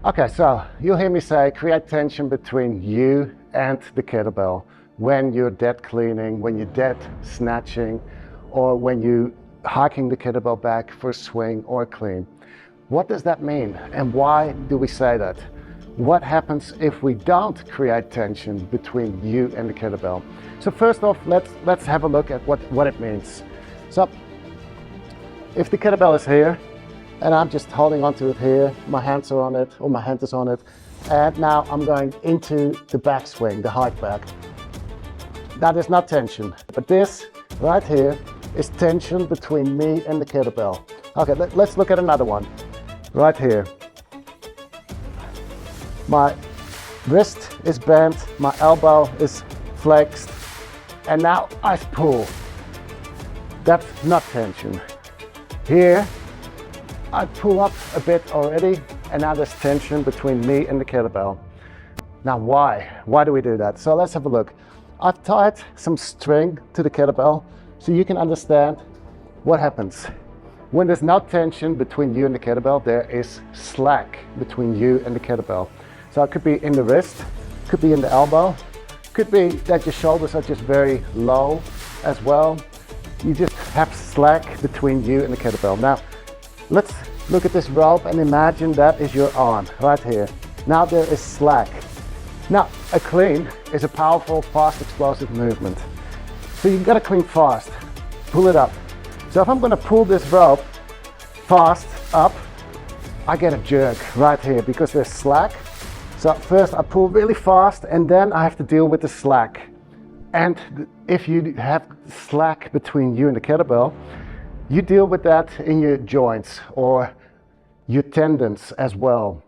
Okay, so you'll hear me say create tension between you and the kettlebell when you're dead cleaning, when you're dead snatching, or when you're hiking the kettlebell back for a swing or a clean. What does that mean and why do we say that? What happens if we don't create tension between you and the kettlebell? So first off, let's have a look at what it means. So if the kettlebell is here and I'm just holding onto it here, my hands are on it, or my hand is on it, and now I'm going into the backswing, the hike back. That is not tension, but this right here is tension between me and the kettlebell. Okay, let's look at another one. Right here. My wrist is bent, my elbow is flexed, and now I pull. That's not tension. Here, I pull up a bit already, and now there's tension between me and the kettlebell. Now why? Why do we do that? So let's have a look. I've tied some string to the kettlebell so you can understand what happens. When there's no tension between you and the kettlebell, there is slack between you and the kettlebell. So it could be in the wrist, could be in the elbow, could be that your shoulders are just very low as well. You just have slack between you and the kettlebell. Now, let's look at this rope and imagine that is your arm right here. Now there is slack. Now, a clean is a powerful, fast, explosive movement. So you've got to clean fast, pull it up. So if I'm going to pull this rope fast up, I get a jerk right here because there's slack. So first I pull really fast and then I have to deal with the slack. And if you have slack between you and the kettlebell, you deal with that in your joints or your tendons as well.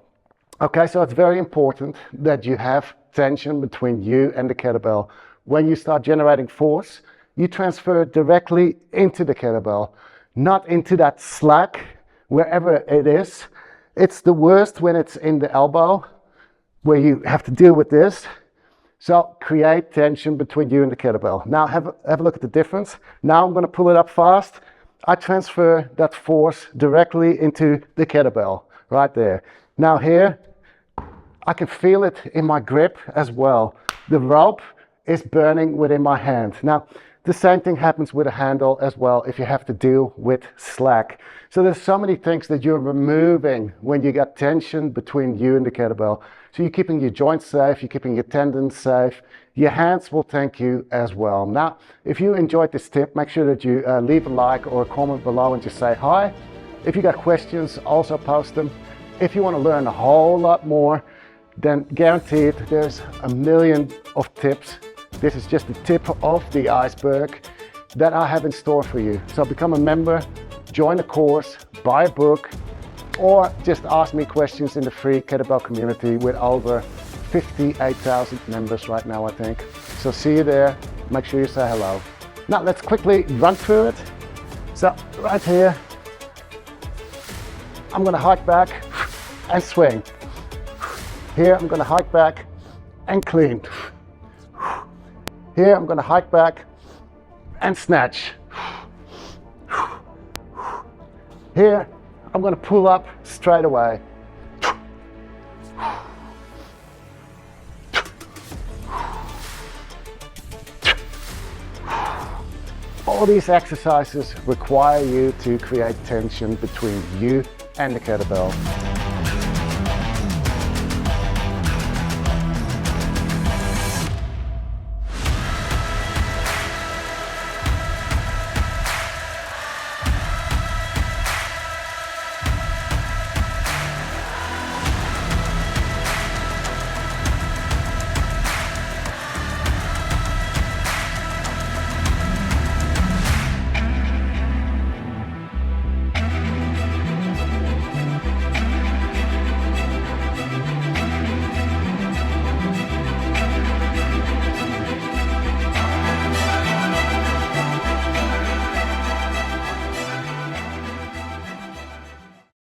Okay, so it's very important that you have tension between you and the kettlebell. When you start generating force, you transfer it directly into the kettlebell, not into that slack, wherever it is. It's the worst when it's in the elbow, where you have to deal with this. So create tension between you and the kettlebell. Now have a look at the difference. Now I'm going to pull it up fast. I transfer that force directly into the kettlebell, right there. Now here, I can feel it in my grip as well. The rope is burning within my hand. Now, the same thing happens with a handle as well if you have to deal with slack. So there's so many things that you're removing when you got tension between you and the kettlebell. So you're keeping your joints safe, you're keeping your tendons safe. Your hands will thank you as well. Now, if you enjoyed this tip, make sure that you leave a like or a comment below and just say hi. If you got questions, also post them. If you want to learn a whole lot more, then guaranteed there's a million of tips. This is just the tip of the iceberg that I have in store for you. So become a member, join a course, buy a book, or just ask me questions in the free kettlebell community with over 58,000 members right now, I think. So see you there. Make sure you say hello. Now let's quickly run through it. So right here, I'm gonna hike back and swing. Here I'm gonna hike back and clean. Here I'm gonna hike back and snatch. Here I'm gonna pull up straight away. All these exercises require you to create tension between you and the kettlebell.